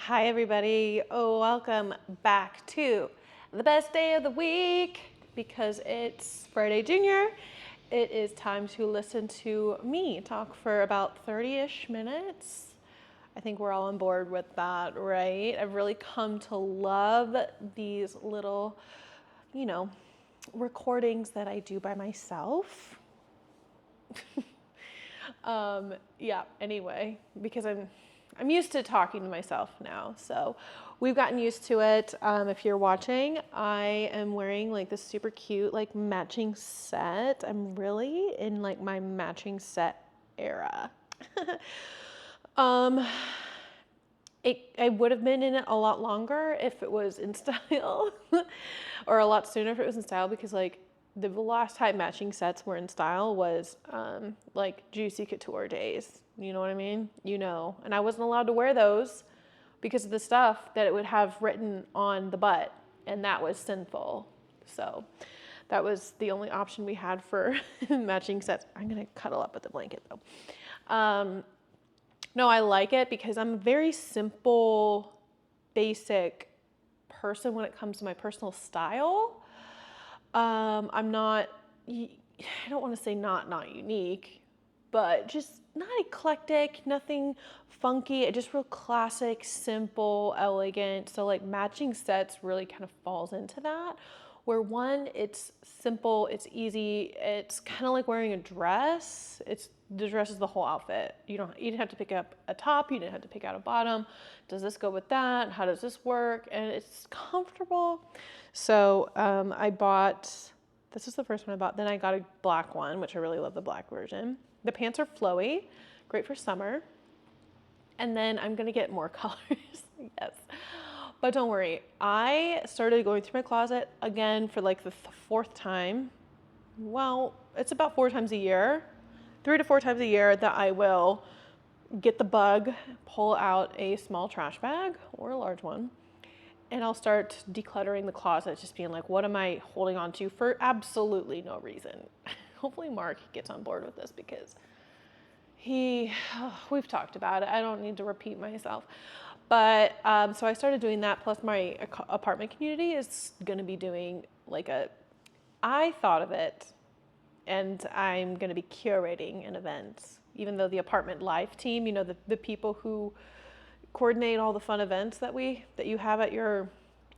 Hi, everybody. Oh, welcome back to the best day of the week because it's Friday Junior. It is time to listen to me talk for about 30-ish minutes. I think we're all on board with that, right? I've really come to love these little, recordings that I do by myself. Anyway, because I'm used to talking to myself now, so we've gotten used to it. If you're watching, I am wearing like this super cute like matching set. I'm really in like my matching set era. I would have been in it a lot longer if it was in style, or a lot sooner if it was in style, because like the last time matching sets were in style was like Juicy Couture days. You know what I mean? And I wasn't allowed to wear those because of the stuff that it would have written on the butt, and that was sinful. So that was the only option we had for matching sets. I'm gonna cuddle up with the blanket though. No, I like it because I'm a very simple, basic person when it comes to my personal style. I'm not, I don't want to say not unique, but just not eclectic, nothing funky, just real classic, simple, elegant. So like matching sets really kind of falls into that, where one, it's simple, it's easy, it's kind of like wearing a dress. The dress is the whole outfit. You didn't have to pick up a top, you didn't have to pick out a bottom. Does this go with that? How does this work? And it's comfortable. So this is the first one I bought. Then I got a black one, which I really love the black version. The pants are flowy, great for summer. And then I'm gonna get more colors, yes. But don't worry, I started going through my closet again for like the fourth time. Well, it's about 4 times a year, 3 to 4 times a year that I will get the bug, pull out a small trash bag or a large one, and I'll start decluttering the closet, just being like, what am I holding on to for absolutely no reason? Hopefully Mark gets on board with this because we've talked about it. I don't need to repeat myself. But so I started doing that, plus my apartment community is gonna be doing like I thought of it, and I'm gonna be curating an event, even though the apartment life team, the people who coordinate all the fun events that you have at your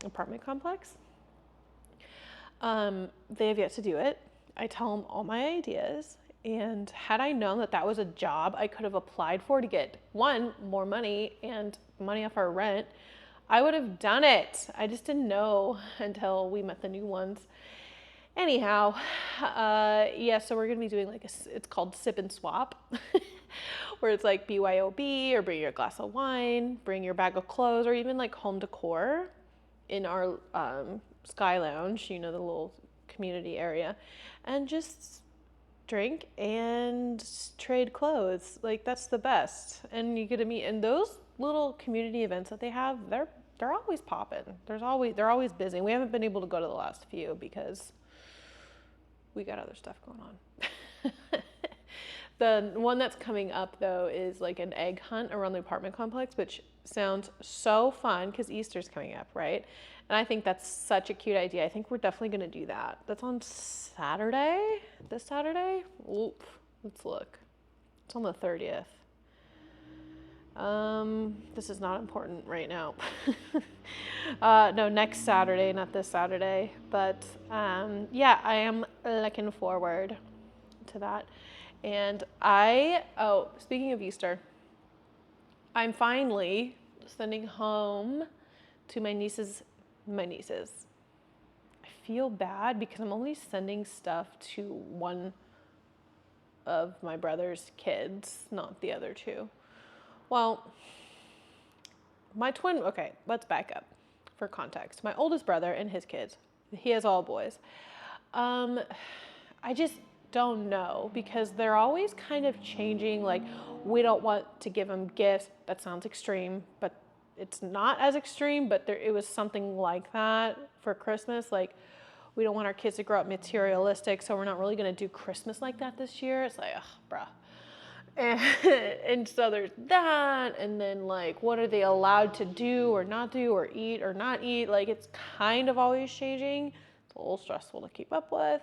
apartment complex, they have yet to do it. I tell them all my ideas, and had I known that was a job I could have applied for to get more money and money off our rent, I would have done it. I just didn't know until we met the new ones. Anyhow, so we're gonna be doing it's called Sip and Swap, where it's like BYOB, or bring your glass of wine, bring your bag of clothes, or even like home decor in our Sky Lounge, the little community area, and just drink and trade clothes. Like, that's the best. And you get to meet, and those little community events that they have, they're always popping. They're always busy. We haven't been able to go to the last few because we got other stuff going on. The one that's coming up though is like an egg hunt around the apartment complex, which sounds so fun because Easter's coming up, right? And I think that's such a cute idea. I think we're definitely gonna do that. That's on Saturday, this Saturday. Oop, let's look. It's on the 30th. This is not important right now. No, next Saturday, not this Saturday. But I am looking forward to that. And speaking of Easter, I'm finally sending home to my nieces. I feel bad because I'm only sending stuff to one of my brother's kids, not the other two. Well, let's back up for context. My oldest brother and his kids, he has all boys. I just don't know, because they're always kind of changing. Like, we don't want to give them gifts. That sounds extreme, but it's not as extreme, but it was something like that for Christmas. Like, we don't want our kids to grow up materialistic, so we're not really going to do Christmas like that this year. It's like, ugh, bruh. And, and so there's that, and then like what are they allowed to do or not do or eat or not eat? Like it's kind of always changing. It's a little stressful to keep up with.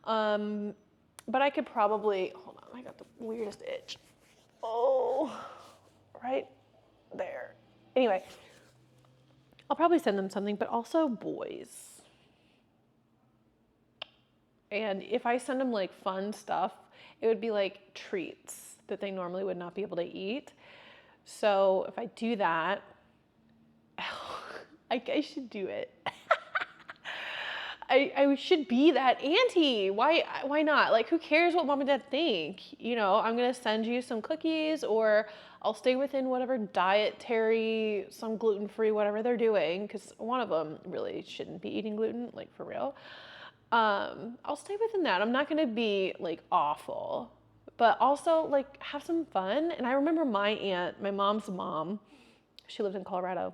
But I could probably, hold on, I got the weirdest itch. Oh, right there. Anyway, I'll probably send them something, but also boys. And if I send them like fun stuff, it would be like treats that they normally would not be able to eat. So if I do that, I should do it. I should be that auntie. Why not? Like, who cares what mom and dad think? You know, I'm gonna send you some cookies, or I'll stay within whatever dietary, some gluten-free, whatever they're doing, because one of them really shouldn't be eating gluten, like for real. I'll stay within that. I'm not gonna be like awful, but also like have some fun. And I remember my aunt, my mom's mom, she lived in Colorado,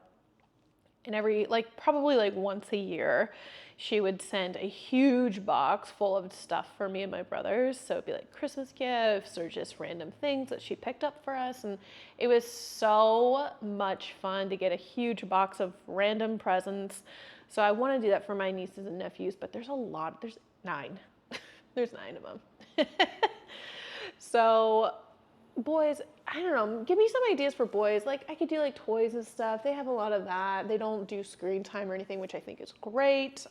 and every like probably like once a year she would send a huge box full of stuff for me and my brothers. So it'd be like Christmas gifts or just random things that she picked up for us, and it was so much fun to get a huge box of random presents. So I want to do that for my nieces and nephews, but there's 9. There's 9 of them. So boys, I don't know, give me some ideas for boys. Like I could do like toys and stuff. They have a lot of that. They don't do screen time or anything, which I think is great.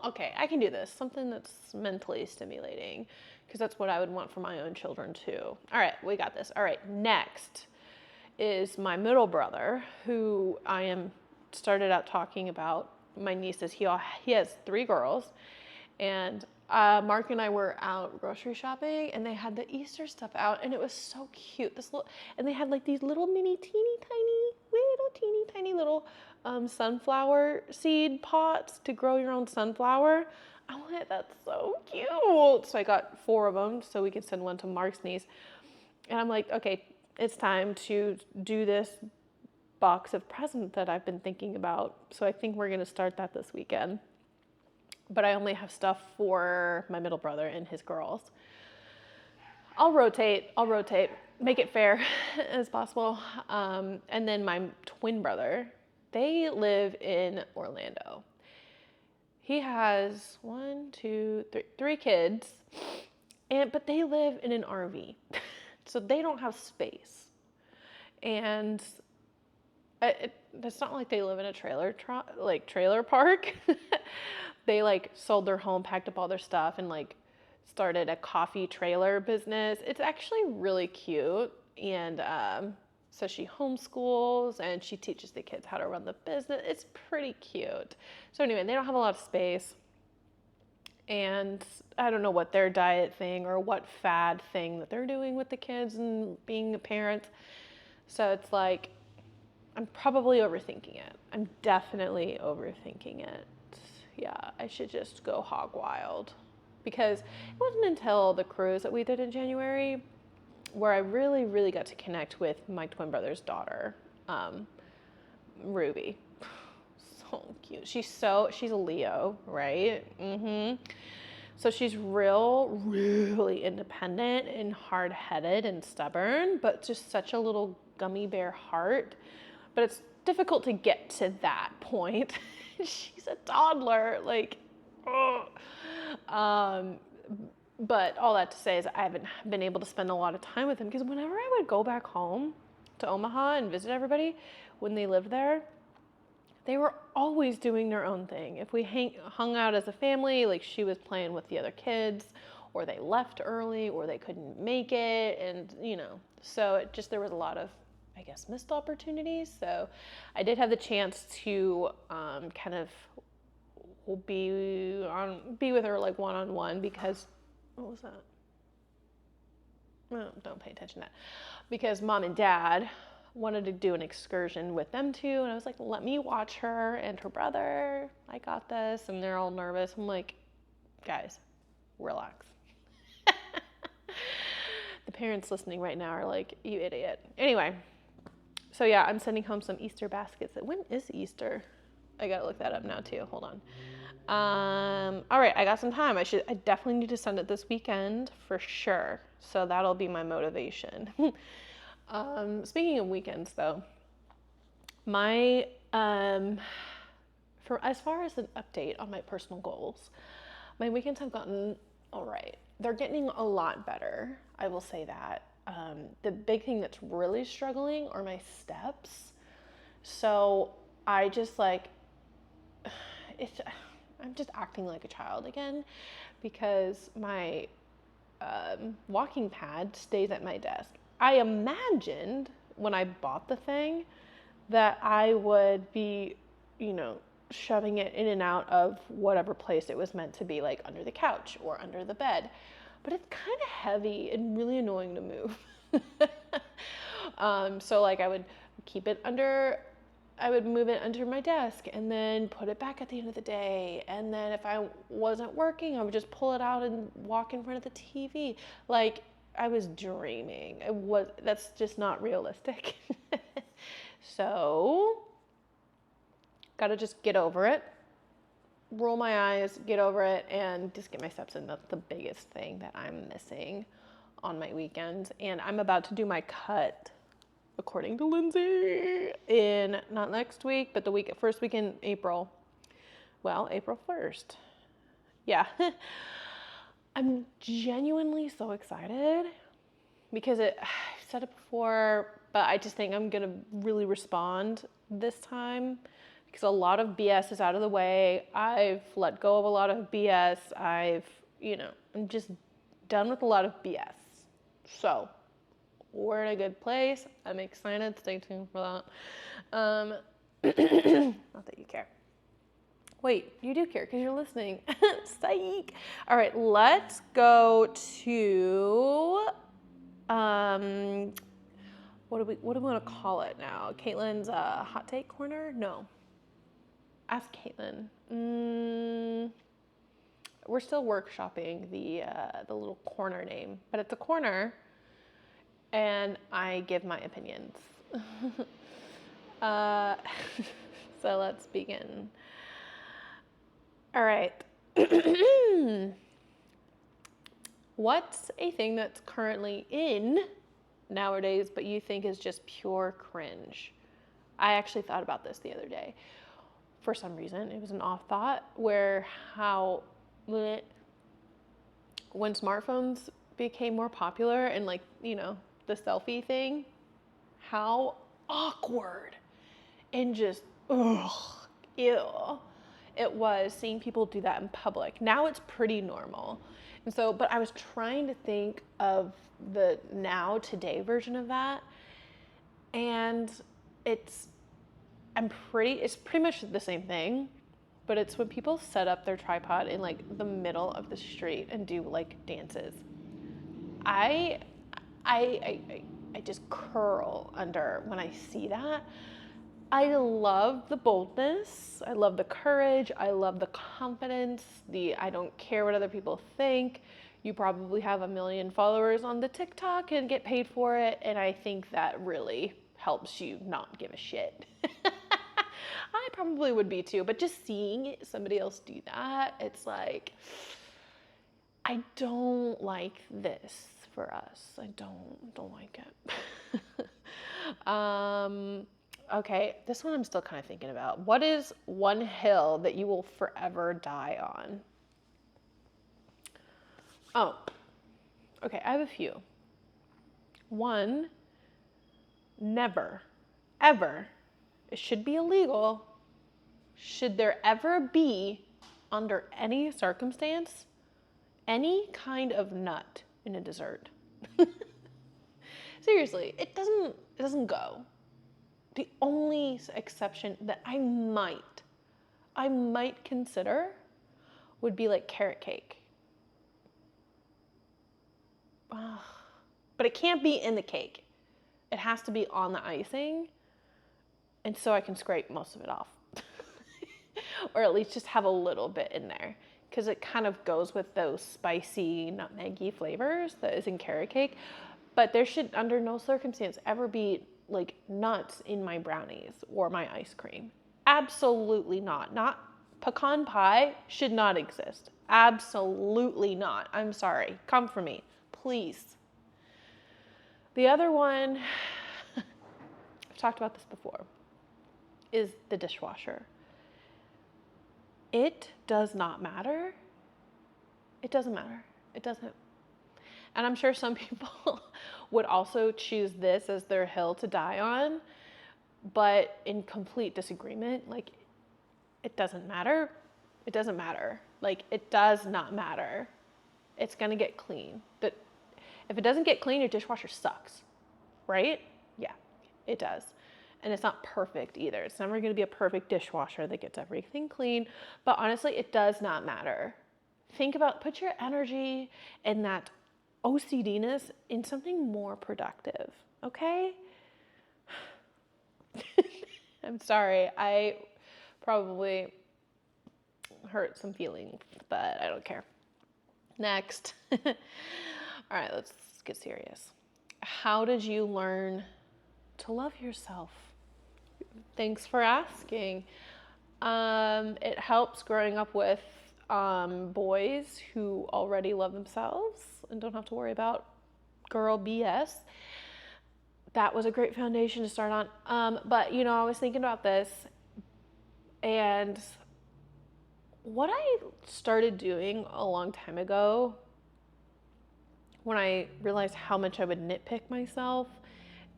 Okay, I can do this. Something that's mentally stimulating, because that's what I would want for my own children too. All right, we got this. All right, next is my middle brother, who I am started out talking about my nieces. He has 3 girls, and Mark and I were out grocery shopping, and they had the Easter stuff out, and it was so cute. And they had like these little teeny tiny little sunflower seed pots to grow your own sunflower. I went, that's so cute. So I got 4 of them so we could send one to Mark's niece. And I'm like, okay, it's time to do this box of presents that I've been thinking about. So I think we're gonna start that this weekend. But I only have stuff for my middle brother and his girls. I'll rotate, make it fair as possible. And then my twin brother, they live in Orlando. He has 3 kids, but they live in an RV, so they don't have space. And it's not like they live in a trailer park. They like sold their home, packed up all their stuff, and like started a coffee trailer business. It's actually really cute. And so she homeschools and she teaches the kids how to run the business. It's pretty cute. So anyway, they don't have a lot of space. And I don't know what their diet thing or what fad thing that they're doing with the kids and being a parent. So it's like, I'm probably overthinking it. I'm definitely overthinking it. Yeah, I should just go hog wild, because it wasn't until the cruise that we did in January where I really, really got to connect with my twin brother's daughter, Ruby. So cute. She's a Leo, right? So she's really independent and hard-headed and stubborn, but just such a little gummy bear heart. But it's difficult to get to that point. She's a toddler, like, but all that to say is I haven't been able to spend a lot of time with him, because whenever I would go back home to Omaha and visit everybody when they lived there, they were always doing their own thing. If we hung out as a family, like she was playing with the other kids, or they left early, or they couldn't make it, and so there was a lot of, I guess, missed opportunities. So I did have the chance to kind of be with her like one-on-one, because what was that? Oh, don't pay attention to that. Because mom and dad wanted to do an excursion with them too, and I was like, let me watch her and her brother. I got this. And they're all nervous. I'm like, guys, relax. The parents listening right now are like, you idiot. Anyway. So yeah, I'm sending home some Easter baskets. When is Easter? I gotta look that up now too. Hold on. All right, I got some time. I definitely need to send it this weekend for sure. So that'll be my motivation. Speaking of weekends though, my, for as far as an update on my personal goals, my weekends have gotten all right. They're getting a lot better. I will say that. The big thing that's really struggling are my steps. So I just like, I'm just acting like a child again because my walking pad stays at my desk. I imagined when I bought the thing that I would be, shoving it in and out of whatever place it was meant to be, like under the couch or under the bed. But it's kind of heavy and really annoying to move. So like I would move it under my desk and then put it back at the end of the day. And then if I wasn't working, I would just pull it out and walk in front of the TV. Like I was dreaming. That's just not realistic. So, gotta just get over it, roll my eyes, get over it, and just get my steps in. That's the biggest thing that I'm missing on my weekends. And I'm about to do my cut, according to Lindsay, in not next week, but the first week in April. Well, April 1st. Yeah. I'm genuinely so excited because I've said it before, but I just think I'm gonna really respond this time because a lot of BS is out of the way. I've let go of a lot of BS. I'm just done with a lot of BS. So we're in a good place. I'm excited. Stay tuned for that. Not that you care. Wait, you do care because you're listening. Psych. All right, let's go to what do we want to call it now? Katelyn's hot take corner? No. Ask Katelynn. We're still workshopping the little corner name, but it's a corner, and I give my opinions. So let's begin. All right. What's a thing that's currently in nowadays, but you think is just pure cringe? I actually thought about this the other day. For some reason, it was an off thought when smartphones became more popular and the selfie thing, how awkward and just, ew. It was seeing people do that in public. Now it's pretty normal. And so, but I was trying to think of the today version of that. And it's pretty much the same thing, but it's when people set up their tripod in the middle of the street and do dances. I just curl under when I see that. I love the boldness. I love the courage. I love the confidence. I don't care what other people think. You probably have 1 million followers on the TikTok and get paid for it. And I think that really helps you not give a shit. I probably would be too, but just seeing somebody else do that, it's like, I don't like this for us. I don't like it. Okay, this one I'm still kind of thinking about. What is one hill that you will forever die on? Oh, okay, I have a few. One, never, ever, it should be illegal, should there ever be, under any circumstance, any kind of nut in a dessert. Seriously, it doesn't go. The only exception that I might consider would be carrot cake. But it can't be in the cake. It has to be on the icing, and so I can scrape most of it off. Or at least just have a little bit in there, because it kind of goes with those spicy, nutmeggy flavors that is in carrot cake. But there should, under no circumstance, ever be nuts in my brownies or my ice cream. Absolutely not. Not pecan pie should not exist. Absolutely not. I'm sorry. Come for me, please. The other one, I've talked about this before, is the dishwasher. It does not matter. It doesn't matter. It doesn't. And I'm sure some people would also choose this as their hill to die on, but in complete disagreement. Like, it doesn't matter. It doesn't matter. Like, it does not matter. It's gonna get clean. But if it doesn't get clean, your dishwasher sucks, right? Yeah, it does. And it's not perfect either. It's never gonna be a perfect dishwasher that gets everything clean, but honestly, it does not matter. Put your energy and that OCDness in something more productive, okay? I'm sorry, I probably hurt some feelings, but I don't care. Next. All right, let's get serious. How did you learn to love yourself? Thanks for asking. It helps growing up with boys who already love themselves and don't have to worry about girl BS. That was a great foundation to start on. But, you know, I was thinking about this, and what I started doing a long time ago, when I realized how much I would nitpick myself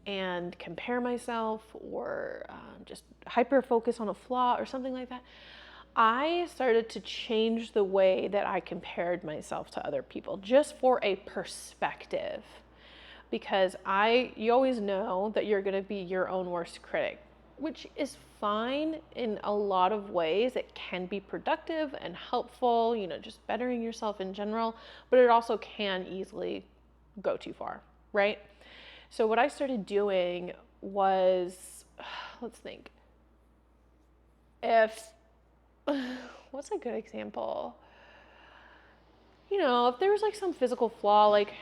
and compare myself, or just hyper focus on a flaw or something like that, I started to change the way that I compared myself to other people, just for a perspective. Because you always know that you're gonna be your own worst critic, which is fine in a lot of ways. It can be productive and helpful, you know, just bettering yourself in general, but it also can easily go too far, right? So what I started doing was, let's think, what's a good example? You know, if there was like some physical flaw, like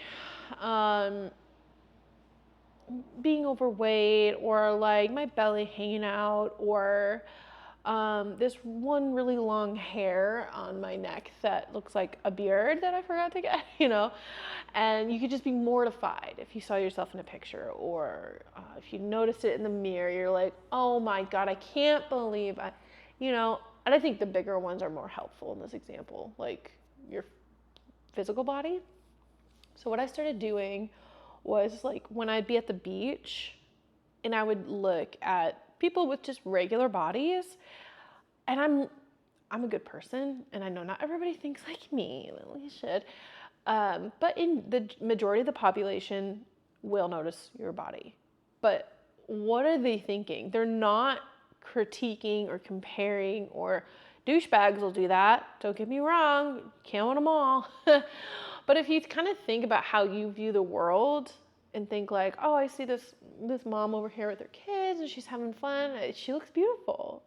being overweight, or like my belly hanging out, or this one really long hair on my neck that looks like a beard that I forgot to get, you know, and you could just be mortified if you saw yourself in a picture, or if you noticed it in the mirror, you're like, oh my God, I can't believe you know, and I think the bigger ones are more helpful in this example, like your physical body. So what I started doing was, like, when I'd be at the beach and I would look at people with just regular bodies, and I'm a good person, and I know not everybody thinks like me, well, you should, but in the majority of the population will notice your body. But what are they thinking? They're not critiquing or comparing, or douchebags will do that, don't get me wrong, can't want them all. But if you kind of think about how you view the world and think like, oh, I see this mom over here with her kids and she's having fun, she looks beautiful.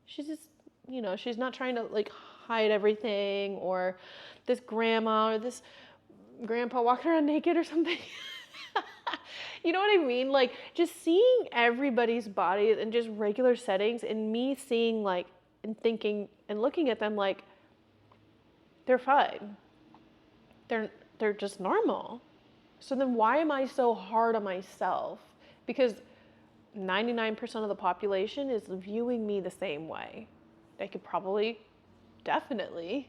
She's just, you know, she's not trying to like hide everything, or this grandma or this grandpa walking around naked or something. You know what I mean? Like, just seeing everybody's bodies in just regular settings, and me seeing like and thinking and looking at them like they're fine. They're just normal. So then why am I so hard on myself? Because 99% of the population is viewing me the same way. They could probably, definitely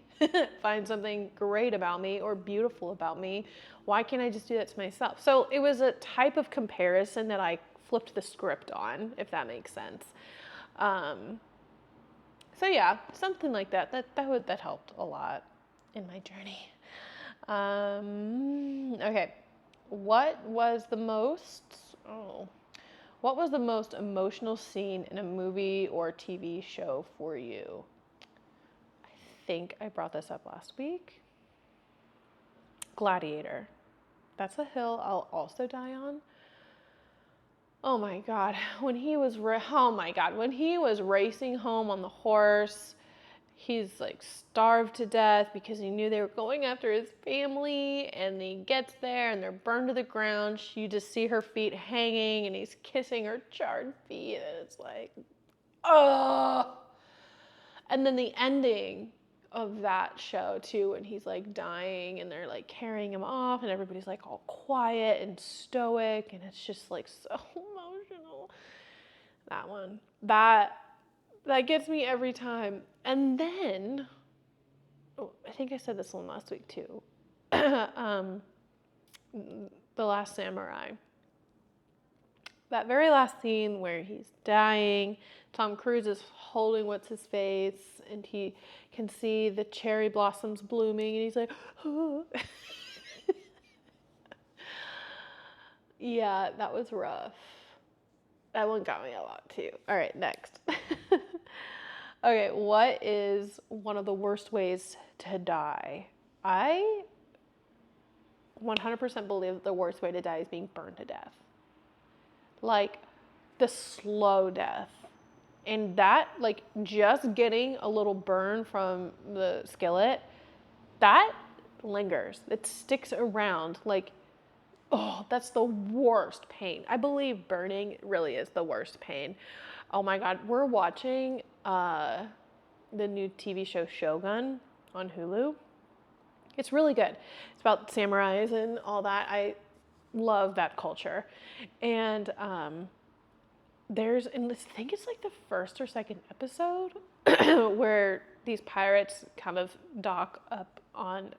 find something great about me or beautiful about me. Why can't I just do that to myself? So it was a type of comparison that I flipped the script on, if that makes sense. So yeah, something like that. That helped a lot in my journey. Okay. What was the most emotional scene in a movie or TV show for you? I think I brought this up last week. Gladiator. That's a hill I'll also die on. Oh my God. When he was racing home on the horse, he's like starved to death because he knew they were going after his family, and he gets there and they're burned to the ground. You just see her feet hanging and he's kissing her charred feet, and it's like, oh. And then the ending, of that show too, when he's like dying and they're like carrying him off and everybody's like all quiet and stoic and it's just like so emotional. That one. That gets me every time. And then I think I said this one last week too. The Last Samurai. That very last scene where he's dying, Tom Cruise is holding what's his face, and he can see the cherry blossoms blooming, and he's like, oh. Yeah, that was rough. That one got me a lot too. All right, next. Okay, what is one of the worst ways to die? I 100% believe that the worst way to die is being burned to death. Like the slow death. And that, like just getting a little burn from the skillet, that lingers. It sticks around. Like, oh, that's the worst pain. I believe burning really is the worst pain. Oh my God, we're watching the new TV show Shogun on Hulu. It's really good. It's about samurais and all that. I love that culture. And I think it's like the first or second episode where these pirates kind of dock up on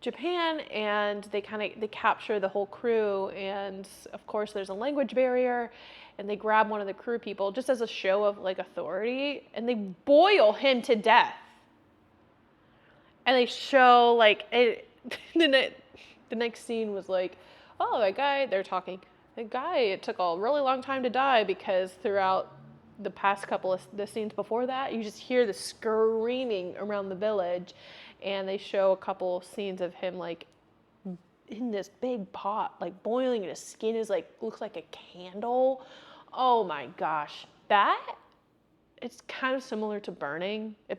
Japan and they capture the whole crew, and of course there's a language barrier, and they grab one of the crew people just as a show of like authority and they boil him to death. And they show like it, the next scene was like, oh, that guy, they're talking, the guy, it took a really long time to die because throughout the past couple of the scenes before that, you just hear the screaming around the village. And they show a couple scenes of him like in this big pot, like boiling, and his skin is like, looks like a candle. Oh my gosh. It's kind of similar to burning. I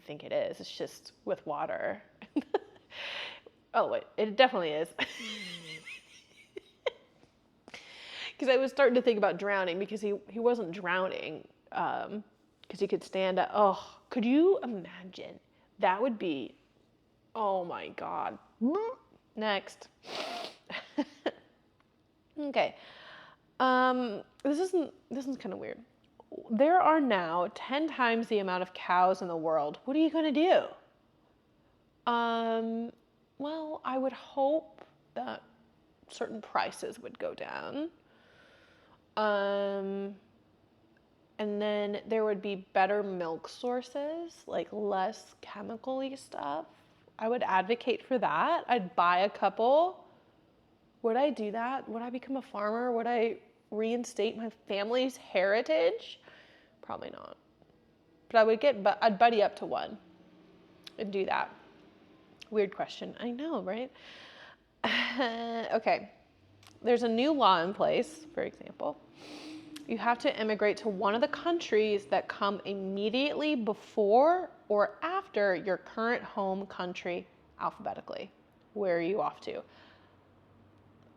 think it is. It's just with water. Oh, wait, it definitely is. Because I was starting to think about drowning because he wasn't drowning because he could stand up. Oh, could you imagine? That would be, oh my God. Next. Okay. This is kind of weird. There are now 10 times the amount of cows in the world. What are you going to do? Well, I would hope that certain prices would go down. And then there would be better milk sources, like less chemical-y stuff. I would advocate for that. I'd buy a couple. Would I do that? Would I become a farmer? Would I reinstate my family's heritage? Probably not. But I'd buddy up to one and do that. Weird question. I know, right? Okay. There's a new law in place, for example. You have to immigrate to one of the countries that come immediately before or after your current home country alphabetically. Where are you off to?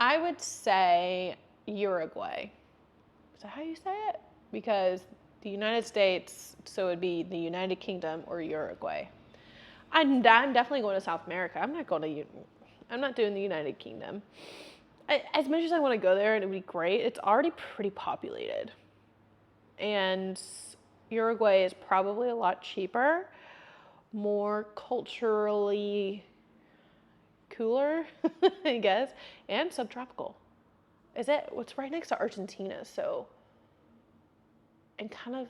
I would say Uruguay. Is that how you say it? Because the United States, so it would be the United Kingdom or Uruguay. I'm definitely going to South America. I'm not doing the United Kingdom. As much as I want to go there and it would be great, it's already pretty populated. And Uruguay is probably a lot cheaper, more culturally cooler, I guess, and subtropical. It's right next to Argentina, so, and kind of,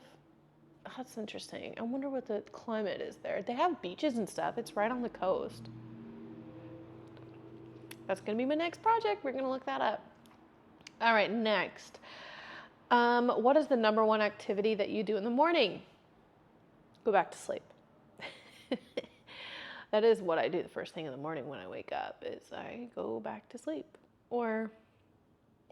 that's interesting. I wonder what the climate is there. They have beaches and stuff. It's right on the coast. That's going to be my next project. We're going to look that up. All right, next. What is the number one activity that you do in the morning? Go back to sleep. That is what I do the first thing in the morning when I wake up, is I go back to sleep. Or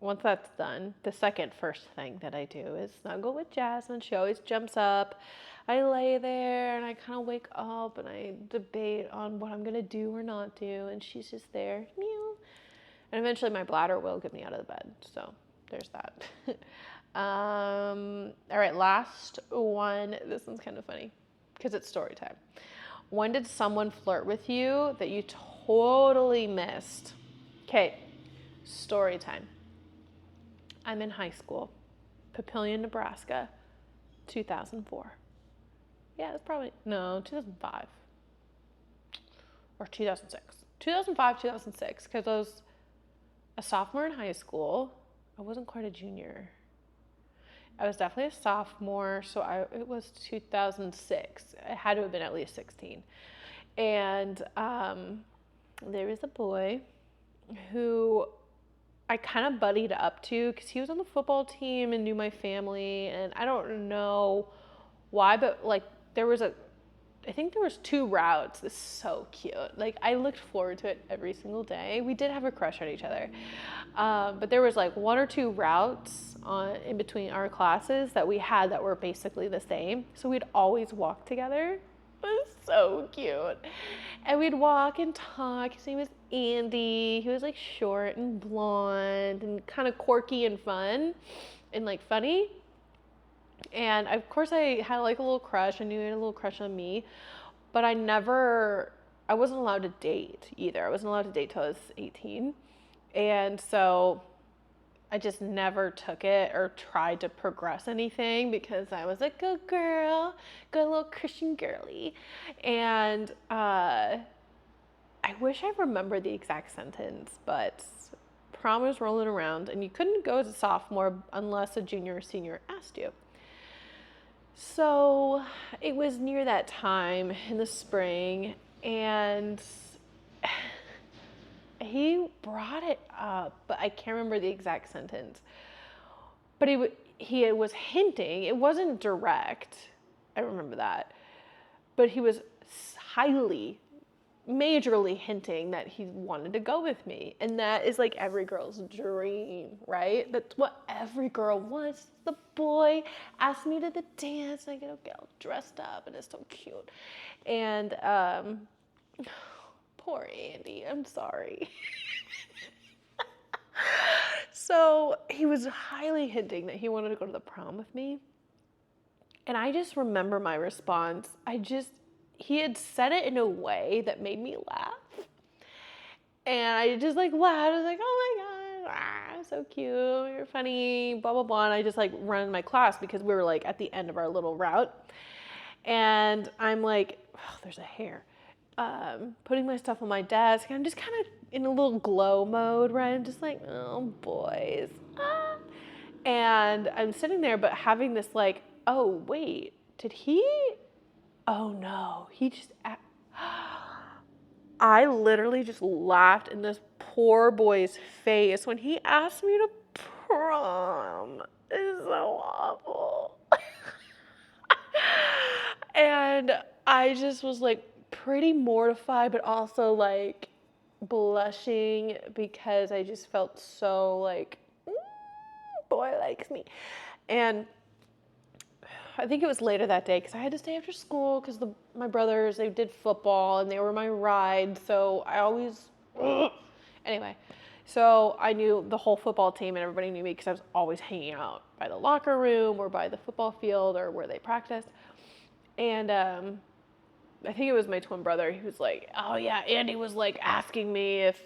once that's done, the first thing that I do is snuggle with Jasmine. She always jumps up. I lay there and I kind of wake up and I debate on what I'm going to do or not do. And she's just there. Meow. And eventually my bladder will get me out of the bed. So there's that. All right, last one. This one's kind of funny because it's story time. When did someone flirt with you that you totally missed? Okay, story time. I'm in high school, Papillion, Nebraska, 2004. Yeah, that's probably, no, 2005 or 2006. 2005, 2006, because I was a sophomore in high school. I wasn't quite a junior. I was definitely a sophomore, so it was 2006. It had to have been at least 16. And there was a boy who I kind of buddied up to because he was on the football team and knew my family. And I don't know why, but like I think there was 2 routes. This is so cute. Like I looked forward to it every single day. We did have a crush on each other. But there was like 1 or 2 routes in between our classes that we had that were basically the same. So we'd always walk together. It was so cute. And we'd walk and talk. His name was Andy. He was like short and blonde and kind of quirky and fun and like funny. And of course I had like a little crush. I knew he had a little crush on me, but I wasn't allowed to date either. I wasn't allowed to date till I was 18. And so I just never took it or tried to progress anything because I was a good girl, good little Christian girly. And I wish I remembered the exact sentence, but prom was rolling around and you couldn't go as a sophomore unless a junior or senior asked you. So it was near that time in the spring, and he brought it up, but I can't remember the exact sentence. But he was hinting. It wasn't direct. I remember that. But he was majorly hinting that he wanted to go with me. And that is like every girl's dream, right? That's what every girl wants. The boy asked me to the dance and I get all dressed up and it's so cute. And poor Andy, I'm sorry. So he was highly hinting that he wanted to go to the prom with me. And I just remember my response. He had said it in a way that made me laugh. And I just like laughed. I was like, oh my God, so cute. You're funny, blah, blah, blah. And I just like run my class because we were like at the end of our little route. And I'm like, oh, there's a hair. Putting my stuff on my desk. And I'm just kind of in a little glow mode, right? I'm just like, oh, boys. Ah. And I'm sitting there, but having this like, oh, wait, oh no, I literally just laughed in this poor boy's face when he asked me to prom. It's so awful. And I just was like pretty mortified, but also like blushing because I just felt so like, boy likes me. And I think it was later that day because I had to stay after school because my brothers, they did football and they were my ride. So I always, anyway, so I knew the whole football team and everybody knew me because I was always hanging out by the locker room or by the football field or where they practiced. And I think it was my twin brother. He was like, oh yeah, Andy was like asking me if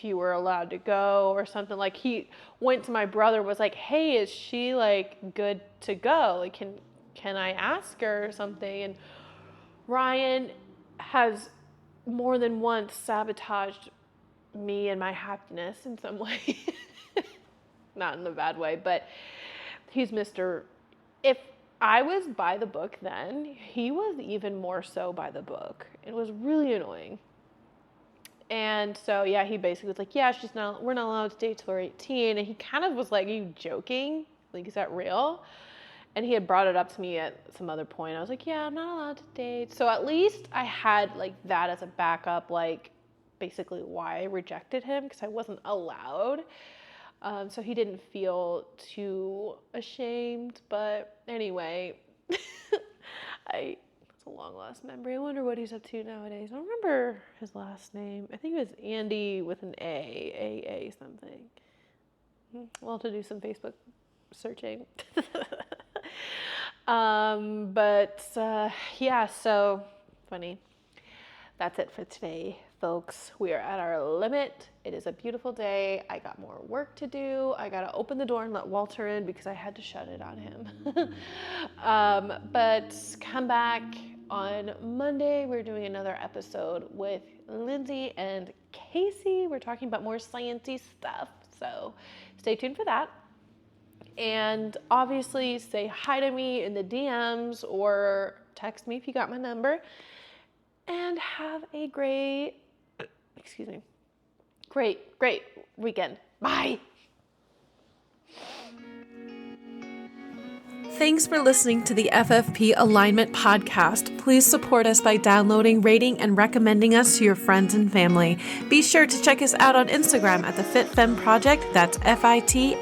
you were allowed to go or something. Like he went to my brother, was like, hey, is she like good to go? Like, can I ask her or something? And Ryan has more than once sabotaged me and my happiness in some way. Not in a bad way, but he's if I was by the book then, he was even more so by the book. It was really annoying. And so, yeah, he basically was like, yeah, we're not allowed to date till we're 18. And he kind of was like, are you joking? Like, is that real? And he had brought it up to me at some other point. I was like, yeah, I'm not allowed to date. So at least I had like that as a backup, like basically why I rejected him because I wasn't allowed. So he didn't feel too ashamed. But anyway, it's a long lost memory. I wonder what he's up to nowadays. I don't remember his last name. I think it was Andy with an A something. We'll have to do some Facebook searching. Yeah, so funny. That's it for today, folks. We are at our limit. It is a beautiful day. I got more work to do. I got to open the door and let Walter in because I had to shut it on him. But come back on Monday. We're doing another episode with Lindsay and Casey. We're talking about more sciencey stuff. So stay tuned for that. And obviously say hi to me in the DMs or text me if you got my number. And have a great weekend. Bye. Thanks for listening to the FFP Alignment Podcast. Please support us by downloading, rating, and recommending us to your friends and family. Be sure to check us out on Instagram at the FitFemme Project. That's FITFEMME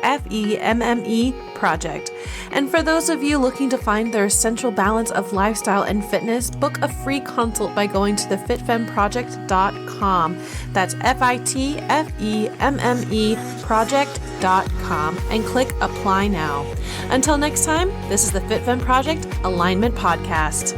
Project. And for those of you looking to find their essential balance of lifestyle and fitness, book a free consult by going to thefitfemmeproject.com. That's FITFEMME Project.com and click Apply Now. Until next time, this is the FitFemme Project Alignment Podcast.